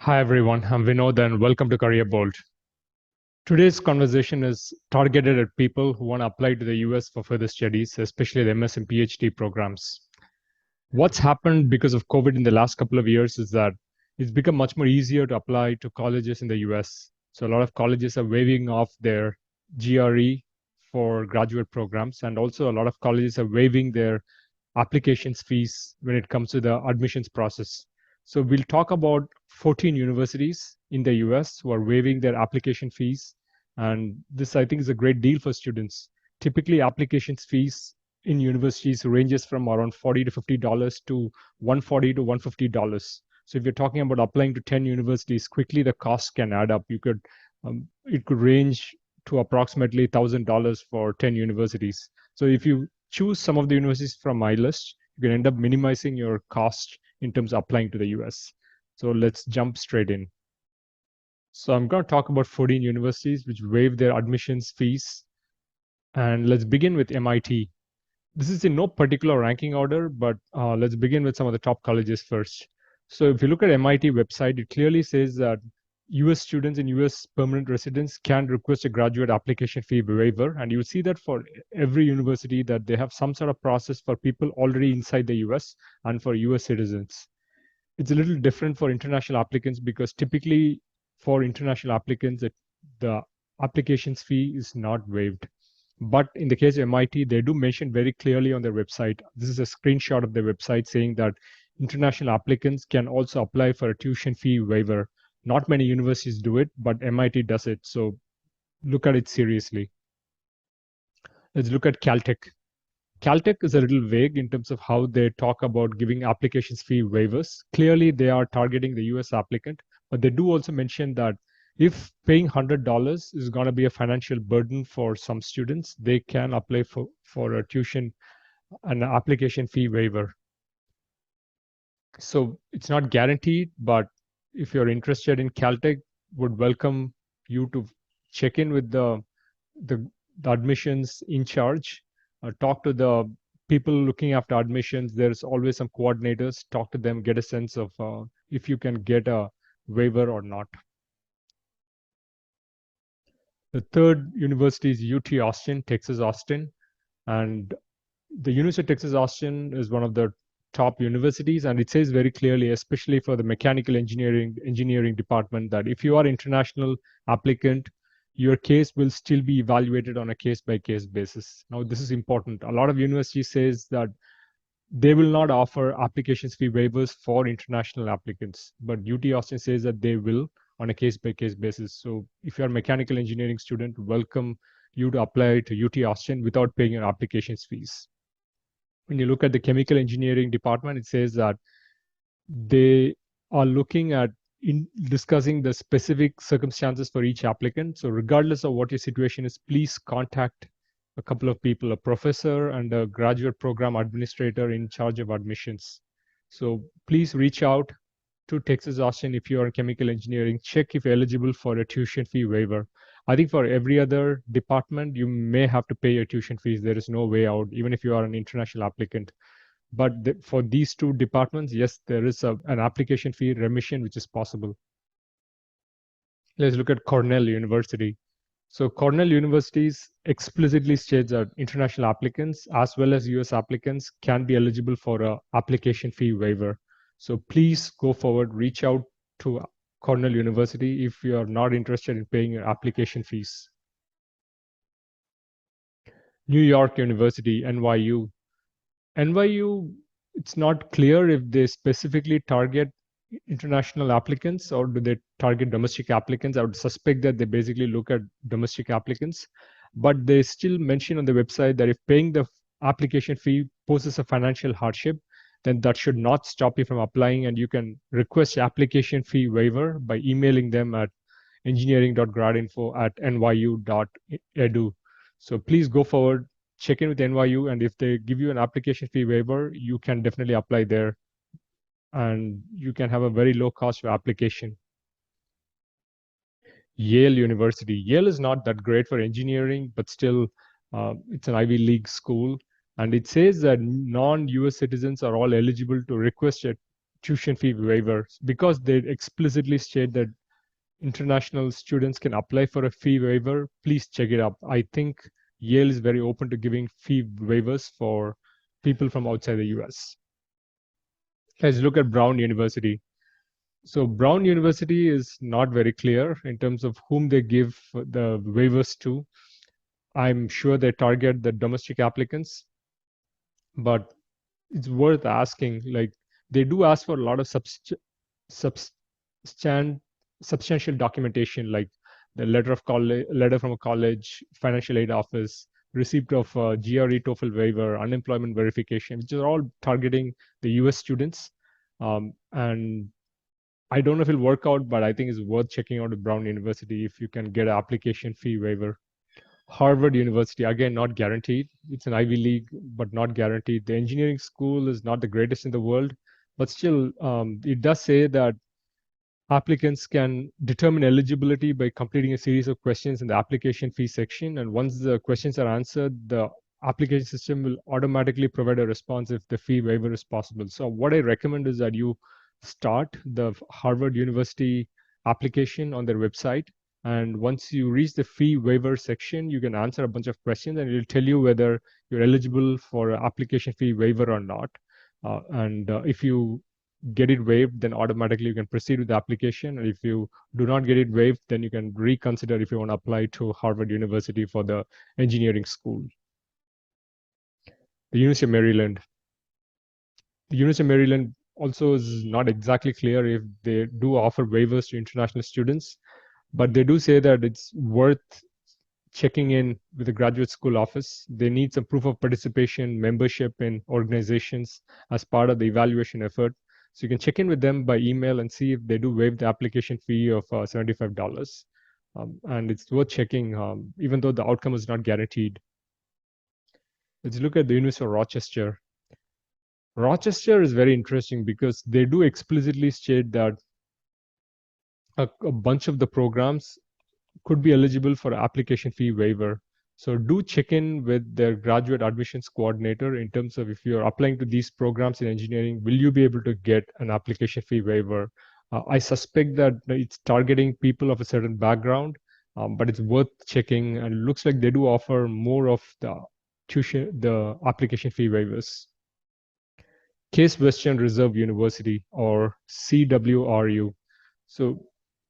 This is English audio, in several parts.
Hi everyone, I'm Vinod and welcome to Careerbolt. Today's conversation is targeted at people who want to apply to the US for further studies, especially the MS and PhD programs. What's happened because of COVID in the last couple of years is that it's become much more easier to apply to colleges in the US. So a lot of colleges are waiving off their GRE for graduate programs, and also a lot of colleges are waiving their applications fees when it comes to the admissions process. So we'll talk about 14 universities in the US who are waiving their application fees. And this, I think, is a great deal for students. Typically, applications fees in universities ranges from around $40 to $50 to $140 to $150. So if you're talking about applying to 10 universities, quickly the costs can add up. It could range to approximately $1,000 for 10 universities. So if you choose some of the universities from my list, you can end up minimizing your cost in terms of applying to the US. So let's jump straight in. So I'm going to talk about 14 universities which waive their admissions fees. And let's begin with MIT. This is in no particular ranking order, but let's begin with some of the top colleges first. So if you look at MIT website, it clearly says that US students and US permanent residents can request a graduate application fee waiver. And you see that for every university that they have some sort of process for people already inside the US and for US citizens. It's a little different for international applicants because typically for international applicants, the applications fee is not waived. But in the case of MIT, they do mention very clearly on their website. This is a screenshot of their website saying that international applicants can also apply for a tuition fee waiver. Not many universities do it, but MIT does it. So look at it seriously. Let's look at Caltech. Caltech is a little vague in terms of how they talk about giving applications fee waivers. Clearly, they are targeting the US applicant, but they do also mention that if paying $100 is going to be a financial burden for some students, they can apply for a tuition and an application fee waiver. So it's not guaranteed, but if you're interested in Caltech, would welcome you to check in with the admissions in charge. Talk to the people looking after admissions. There's always some coordinators. Talk to them, get a sense of if you can get a waiver or not. The third university is UT Austin, Texas Austin. And the University of Texas Austin is one of the top universities, and it says very clearly, especially for the mechanical engineering department, that if you are international applicant, your case will still be evaluated on a case-by-case basis. Now, this is important. A lot of universities says that they will not offer applications fee waivers for international applicants, but UT Austin says that they will on a case-by-case basis. So if you're a mechanical engineering student, welcome you to apply to UT Austin without paying your applications fees. When you look at the chemical engineering department, it says that they are looking at discussing the specific circumstances for each applicant. So regardless of what your situation is, please contact a couple of people, a professor and a graduate program administrator in charge of admissions. So please reach out to Texas Austin if you are in chemical engineering. Check if you're eligible for a tuition fee waiver. I think for every other department, you may have to pay your tuition fees. There is no way out, even if you are an international applicant. But for these two departments, yes, there is an application fee remission, which is possible. Let's look at Cornell University. So Cornell Universities explicitly states that international applicants as well as US applicants can be eligible for an application fee waiver. So please go forward, reach out to Cornell University if you are not interested in paying your application fees. New York University, NYU. NYU, it's not clear if they specifically target international applicants or do they target domestic applicants. I would suspect that they basically look at domestic applicants, but they still mention on the website that if paying the application fee poses a financial hardship, then that should not stop you from applying, and you can request application fee waiver by emailing them at engineering.gradinfo@nyu.edu. So please go forward, check in with NYU, and if they give you an application fee waiver, you can definitely apply there and you can have a very low cost of application. Yale University. Yale is not that great for engineering, but still it's an Ivy League school. And it says that non-US citizens are all eligible to request a tuition fee waiver because they explicitly state that international students can apply for a fee waiver. Please check it up. I think Yale is very open to giving fee waivers for people from outside the US. Let's look at Brown University. So Brown University is not very clear in terms of whom they give the waivers to. I'm sure they target the domestic applicants, but it's worth asking. Like, they do ask for a lot of substan- substantial documentation, like the letter from a college, financial aid office, receipt of GRE TOEFL waiver, unemployment verification, which are all targeting the US students. And I don't know if it'll work out, but I think it's worth checking out at Brown University if you can get an application fee waiver. Harvard University, again, not guaranteed. It's an Ivy League, but not guaranteed. The engineering school is not the greatest in the world, but still, it does say that applicants can determine eligibility by completing a series of questions in the application fee section. And once the questions are answered, the application system will automatically provide a response if the fee waiver is possible. So what I recommend is that you start the Harvard University application on their website. And once you reach the fee waiver section, you can answer a bunch of questions and it'll tell you whether you're eligible for an application fee waiver or not. If you get it waived, then automatically you can proceed with the application. And if you do not get it waived, then you can reconsider if you want to apply to Harvard University for the engineering school. The University of Maryland. The University of Maryland also is not exactly clear if they do offer waivers to international students, but they do say that it's worth checking in with the graduate school office. They need some proof of participation, membership in organizations as part of the evaluation effort. So you can check in with them by email and see if they do waive the application fee of $75. And it's worth checking, even though the outcome is not guaranteed. Let's look at the University of Rochester. Rochester is very interesting because they do explicitly state that a bunch of the programs could be eligible for application fee waiver. So do check in with their graduate admissions coordinator in terms of if you're applying to these programs in engineering, will you be able to get an application fee waiver? I suspect that it's targeting people of a certain background, but it's worth checking. And it looks like they do offer more of the application fee waivers. Case Western Reserve University, or CWRU. So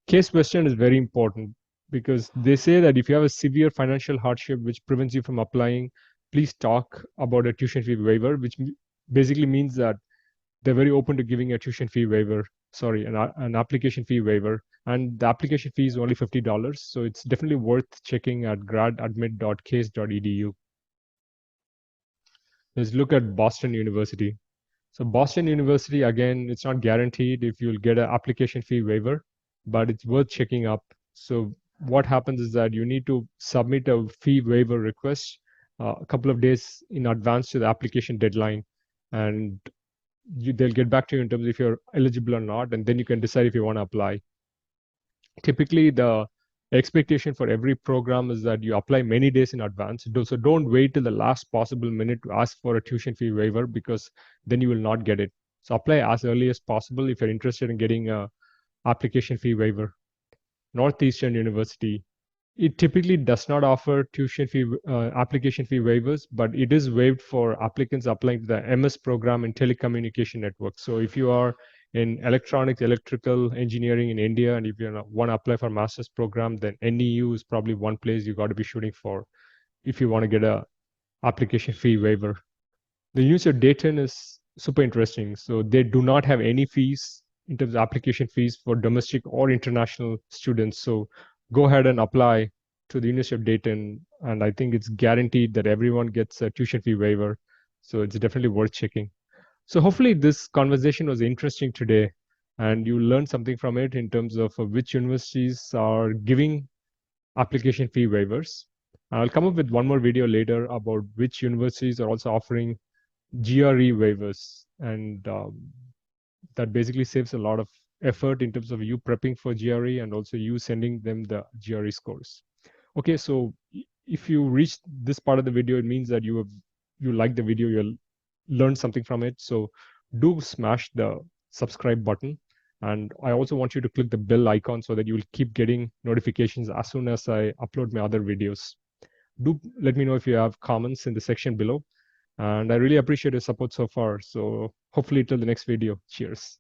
Case Western is very important because they say that if you have a severe financial hardship which prevents you from applying, please talk about a tuition fee waiver, which basically means that they're very open to giving a tuition fee waiver, an application fee waiver. And the application fee is only $50. So it's definitely worth checking at gradadmit.case.edu. Let's look at Boston University. So Boston University, again, it's not guaranteed if you'll get an application fee waiver, but it's worth checking up. So what happens is that you need to submit a fee waiver request a couple of days in advance to the application deadline, and they'll get back to you in terms of if you're eligible or not, and then you can decide if you want to apply. Typically, the expectation for every program is that you apply many days in advance. So don't wait till the last possible minute to ask for a tuition fee waiver because then you will not get it. So apply as early as possible if you're interested in getting a application fee waiver. Northeastern University. It typically does not offer tuition fee application fee waivers, but it is waived for applicants applying to the MS program in telecommunication networks. So if you are in electronics, electrical engineering in India, and if you want to apply for a master's program, then NEU is probably one place you got to be shooting for if you want to get a application fee waiver. The University of Dayton is super interesting. So they do not have any fees in terms of application fees for domestic or international students. So go ahead and apply to the University of Dayton. And I think it's guaranteed that everyone gets a tuition fee waiver. So it's definitely worth checking. So hopefully this conversation was interesting today and you learned something from it in terms of which universities are giving application fee waivers. I'll come up with one more video later about which universities are also offering GRE waivers, and that basically saves a lot of effort in terms of you prepping for GRE and also you sending them the GRE scores. Okay, so if you reached this part of the video, it means that you like the video, you'll learn something from it. So do smash the subscribe button. And I also want you to click the bell icon so that you'll keep getting notifications as soon as I upload my other videos. Do let me know if you have comments in the section below. And I really appreciate your support so far. So hopefully till the next video. Cheers.